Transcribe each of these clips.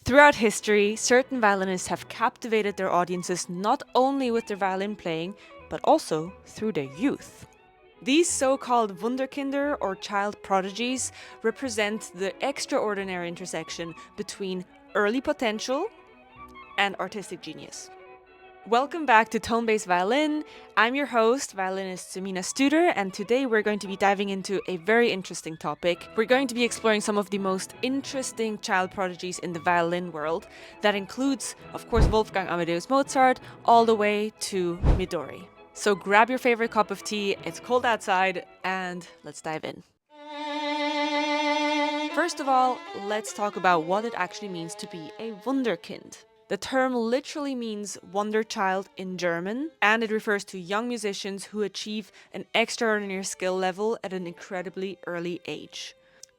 Throughout history, certain violinists have captivated their audiences not only with their violin playing, but also through their youth. These so-called Wunderkinder or child prodigies represent the extraordinary intersection between early potential and artistic genius. Welcome back to Tone-Based Violin. I'm your host, violinist Sumina Studer, and today we're going to be diving into a very interesting topic. We're going to be exploring some of the most interesting child prodigies in the violin world. That includes, of course, Wolfgang Amadeus Mozart, all the way to Midori. So grab your favorite cup of tea, it's cold outside, and let's dive in. First of all, let's talk about what it actually means to be a Wunderkind. The term literally means wonder child in German, and it refers to young musicians who achieve an extraordinary skill level at an incredibly early age.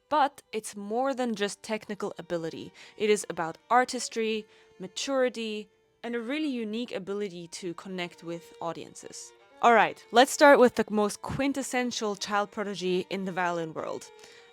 But it's more than just technical ability. It is about artistry, maturity, and a really unique ability to connect with audiences. Alright, let's start with the most quintessential child prodigy in the violin world.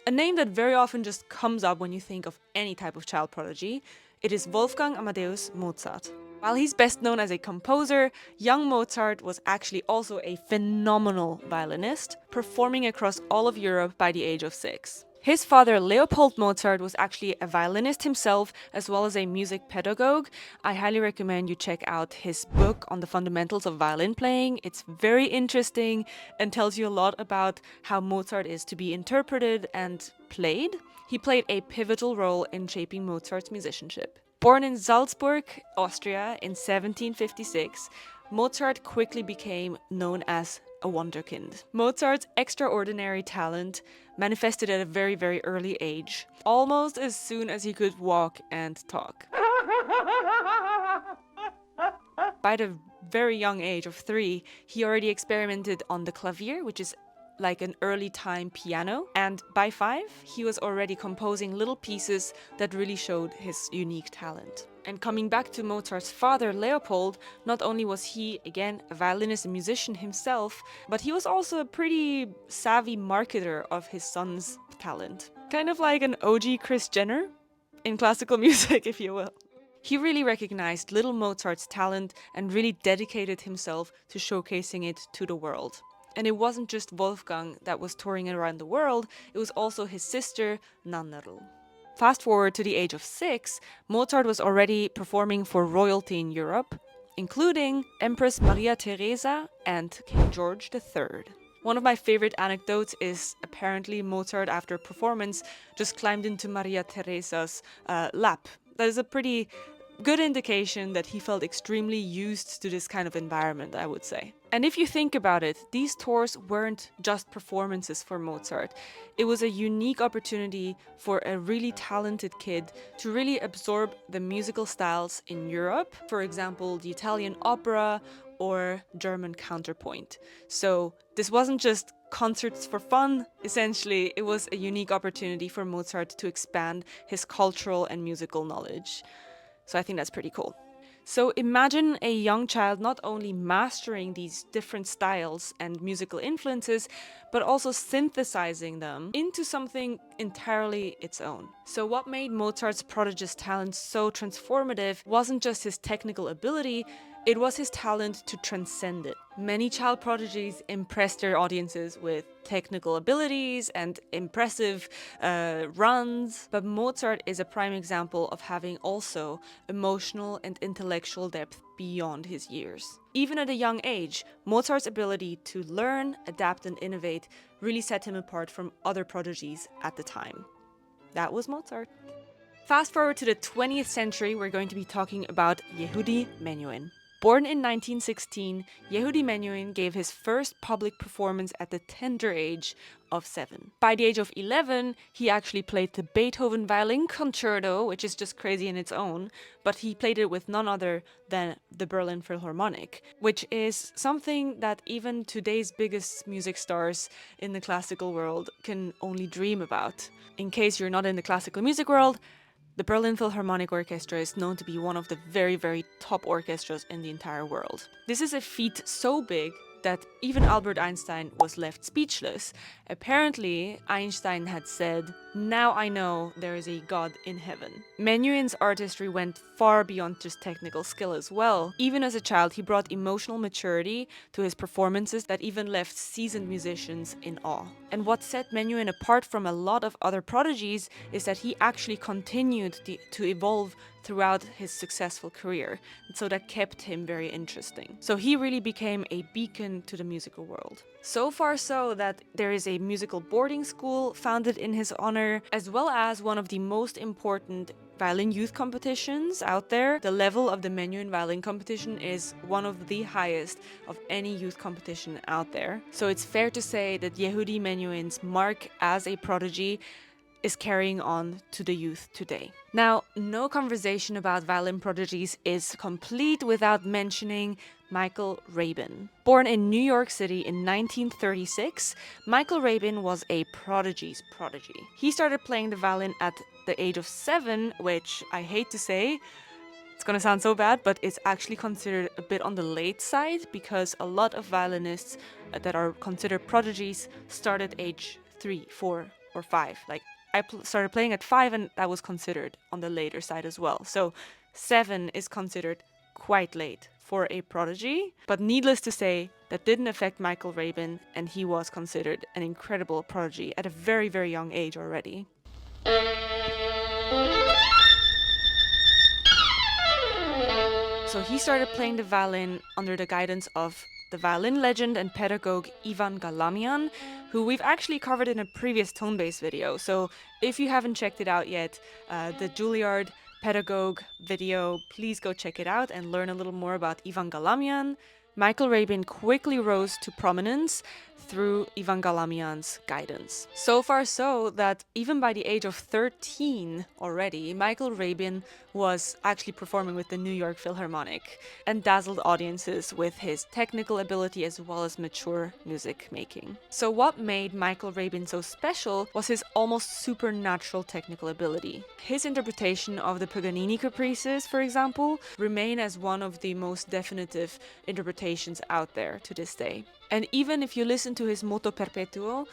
A name that very often just comes up when you think of any type of child prodigy. It is Wolfgang Amadeus Mozart. While he's best known as a composer, young Mozart was actually also a phenomenal violinist, performing across all of Europe by the age of 6. His father, Leopold Mozart, was actually a violinist himself, as well as a music pedagogue. I highly recommend you check out his book on the fundamentals of violin playing. It's very interesting and tells you a lot about how Mozart is to be interpreted and played. He played a pivotal role in shaping Mozart's musicianship. Born in Salzburg, Austria in 1756, Mozart quickly became known as a wunderkind. Mozart's extraordinary talent manifested at a very, very early age, almost as soon as he could walk and talk. By the very young age of 3, he already experimented on the clavier, which is like an early time piano, and by 5 he was already composing little pieces that really showed his unique talent. And coming back to Mozart's father, Leopold, not only was he, again, a violinist and musician himself, but he was also a pretty savvy marketer of his son's talent. Kind of like an OG Kris Jenner in classical music, if you will. He really recognized little Mozart's talent and really dedicated himself to showcasing it to the world. And it wasn't just Wolfgang that was touring around the world, it was also his sister, Nannerl. Fast forward to the age of 6, Mozart was already performing for royalty in Europe, including Empress Maria Theresa and King George III. One of my favorite anecdotes is apparently Mozart, after a performance, just climbed into Maria Theresa's lap. That is a pretty good indication that he felt extremely used to this kind of environment, I would say. And if you think about it, these tours weren't just performances for Mozart. It was a unique opportunity for a really talented kid to really absorb the musical styles in Europe, for example, the Italian opera or German counterpoint. So this wasn't just concerts for fun, essentially. It was a unique opportunity for Mozart to expand his cultural and musical knowledge. So I think that's pretty cool. So imagine a young child not only mastering these different styles and musical influences, but also synthesizing them into something entirely its own. So what made Mozart's prodigious talent so transformative wasn't just his technical ability, it was his talent to transcend it. Many child prodigies impressed their audiences with technical abilities and impressive runs, but Mozart is a prime example of having also emotional and intellectual depth beyond his years. Even at a young age, Mozart's ability to learn, adapt, and innovate really set him apart from other prodigies at the time. That was Mozart. Fast forward to the 20th century, we're going to be talking about Yehudi Menuhin. Born in 1916, Yehudi Menuhin gave his first public performance at the tender age of 7. By the age of 11, he actually played the Beethoven Violin Concerto, which is just crazy in its own, but he played it with none other than the Berlin Philharmonic, which is something that even today's biggest music stars in the classical world can only dream about. In case you're not in the classical music world, the Berlin Philharmonic Orchestra is known to be one of the very, very top orchestras in the entire world. This is a feat so big that even Albert Einstein was left speechless. Apparently, Einstein had said, "Now I know there is a God in heaven." Menuhin's artistry went far beyond just technical skill as well. Even as a child, he brought emotional maturity to his performances that even left seasoned musicians in awe. And what set Menuhin apart from a lot of other prodigies is that he actually continued to evolve throughout his successful career, and so that kept him very interesting. So he really became a beacon to the musical world. So far so that there is a musical boarding school founded in his honor, as well as one of the most important violin youth competitions out there. The level of the Menuhin violin competition is one of the highest of any youth competition out there. So it's fair to say that Yehudi Menuhin's mark as a prodigy is carrying on to the youth today. Now, no conversation about violin prodigies is complete without mentioning Michael Rabin. Born in New York City in 1936, Michael Rabin was a prodigy's prodigy. He started playing the violin at the age of 7, which I hate to say, it's gonna sound so bad, but it's actually considered a bit on the late side because a lot of violinists that are considered prodigies start at age 3, 4, or 5. Like, I started playing at 5 and that was considered on the later side as well. So 7 is considered quite late for a prodigy. But needless to say, that didn't affect Michael Rabin, and he was considered an incredible prodigy at a very, very young age already. So he started playing the violin under the guidance of the violin legend and pedagogue Ivan Galamian, who we've actually covered in a previous tone-based video. So if you haven't checked it out yet, the Juilliard pedagogue video, please go check it out and learn a little more about Ivan Galamian. Michael Rabin quickly rose to prominence through Ivan Galamian's guidance. So far so that even by the age of 13 already, Michael Rabin was actually performing with the New York Philharmonic and dazzled audiences with his technical ability as well as mature music making. So what made Michael Rabin so special was his almost supernatural technical ability. His interpretation of the Paganini caprices, for example, remain as one of the most definitive interpretations out there to this day. And even if you listen to his Moto Perpetuo,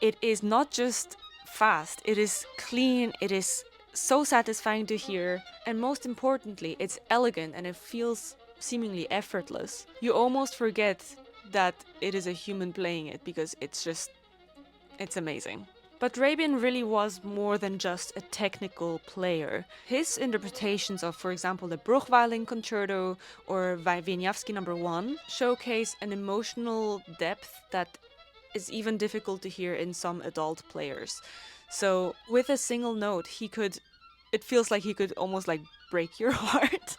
it is not just fast, it is clean, it is so satisfying to hear, and most importantly, it's elegant and it feels seemingly effortless. You almost forget that it is a human playing it because it's amazing. But Rabin really was more than just a technical player. His interpretations of, for example, the Bruch Violin Concerto or Wieniawski No. 1 showcase an emotional depth that is even difficult to hear in some adult players. So with a single note, it feels like he could almost like break your heart.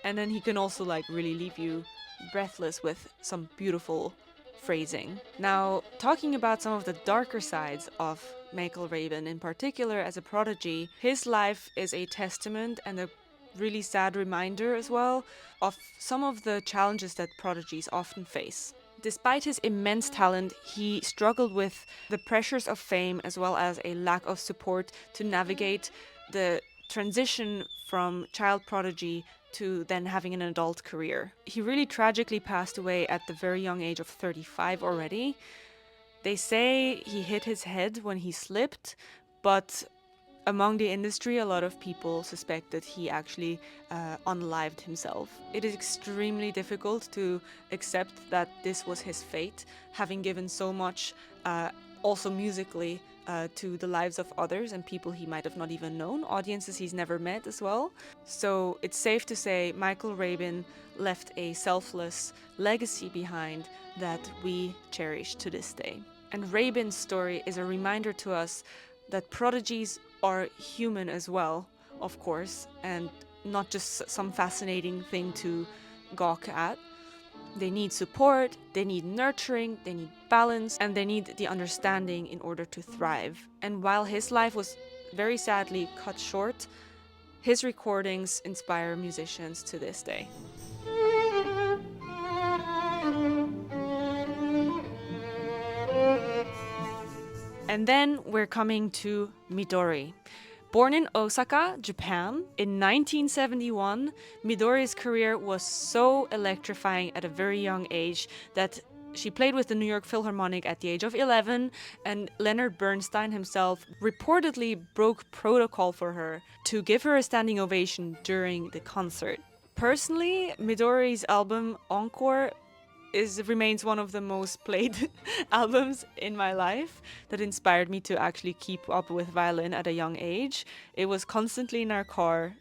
And then he can also like really leave you breathless with some beautiful phrasing. Now, talking about some of the darker sides of Michael Rabin in particular as a prodigy, his life is a testament and a really sad reminder as well of some of the challenges that prodigies often face. Despite his immense talent, he struggled with the pressures of fame as well as a lack of support to navigate the transition from child prodigy to then having an adult career. He really tragically passed away at the very young age of 35 already. They say he hit his head when he slipped, but among the industry, a lot of people suspect that he actually unlived himself. It is extremely difficult to accept that this was his fate, having given so much, also musically, to the lives of others and people he might have not even known, audiences he's never met as well. So it's safe to say Michael Rabin left a selfless legacy behind that we cherish to this day. And Rabin's story is a reminder to us that prodigies are human as well, of course, and not just some fascinating thing to gawk at. They need support, they need nurturing, they need balance, and they need the understanding in order to thrive. And while his life was very sadly cut short, his recordings inspire musicians to this day. And then we're coming to Midori. Born in Osaka, Japan, in 1971, Midori's career was so electrifying at a very young age that she played with the New York Philharmonic at the age of 11, and Leonard Bernstein himself reportedly broke protocol for her to give her a standing ovation during the concert. Personally, Midori's album Encore remains one of the most played albums in my life that inspired me to actually keep up with violin at a young age. It was constantly in our car.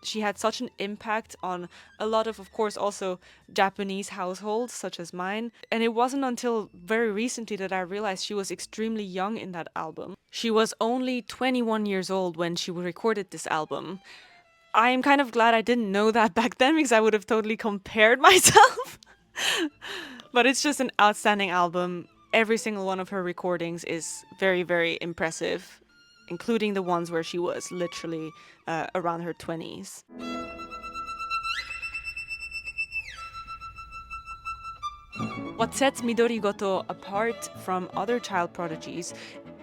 She had such an impact on a lot of course, also Japanese households, such as mine. And it wasn't until very recently that I realized she was extremely young in that album. She was only 21 years old when she recorded this album. I am kind of glad I didn't know that back then, because I would have totally compared myself. But it's just an outstanding album. Every single one of her recordings is very, very impressive, including the ones where she was literally around her 20s. What sets Midori Goto apart from other child prodigies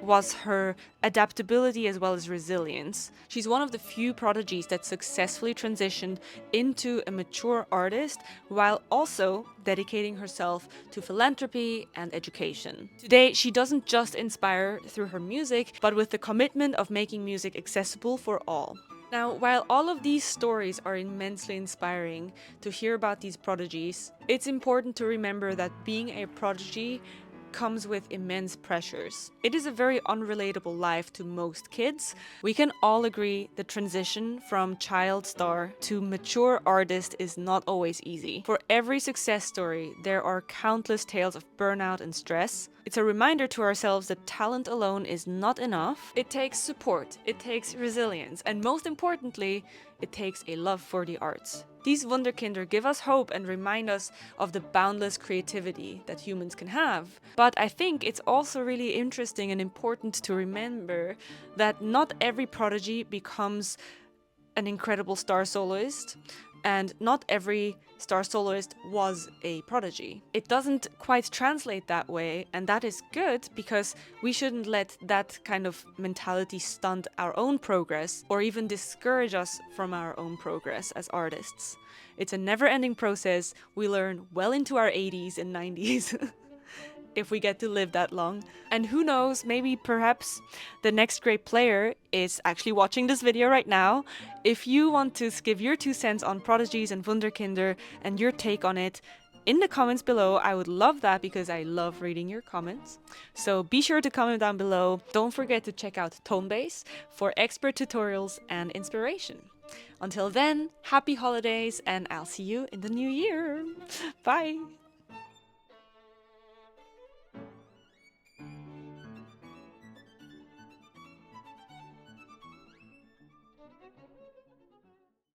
was her adaptability as well as resilience. She's one of the few prodigies that successfully transitioned into a mature artist while also dedicating herself to philanthropy and education. Today, she doesn't just inspire through her music, but with the commitment of making music accessible for all. Now, while all of these stories are immensely inspiring to hear about these prodigies, it's important to remember that being a prodigy comes with immense pressures. It is a very unrelatable life to most kids. We can all agree the transition from child star to mature artist is not always easy. For every success story, there are countless tales of burnout and stress. It's a reminder to ourselves that talent alone is not enough. It takes support, it takes resilience, and most importantly, it takes a love for the arts. These Wunderkinder give us hope and remind us of the boundless creativity that humans can have. But I think it's also really interesting and important to remember that not every prodigy becomes an incredible star soloist, and not every star soloist was a prodigy. It doesn't quite translate that way, and that is good, because we shouldn't let that kind of mentality stunt our own progress or even discourage us from our own progress as artists. It's a never-ending process. We learn well into our 80s and 90s. If we get to live that long. And who knows, maybe perhaps the next great player is actually watching this video right now. If you want to give your 2 cents on prodigies and Wunderkinder and your take on it, in the comments below, I would love that, because I love reading your comments. So be sure to comment down below. Don't forget to check out Tonebase for expert tutorials and inspiration. Until then, happy holidays, and I'll see you in the new year. Bye!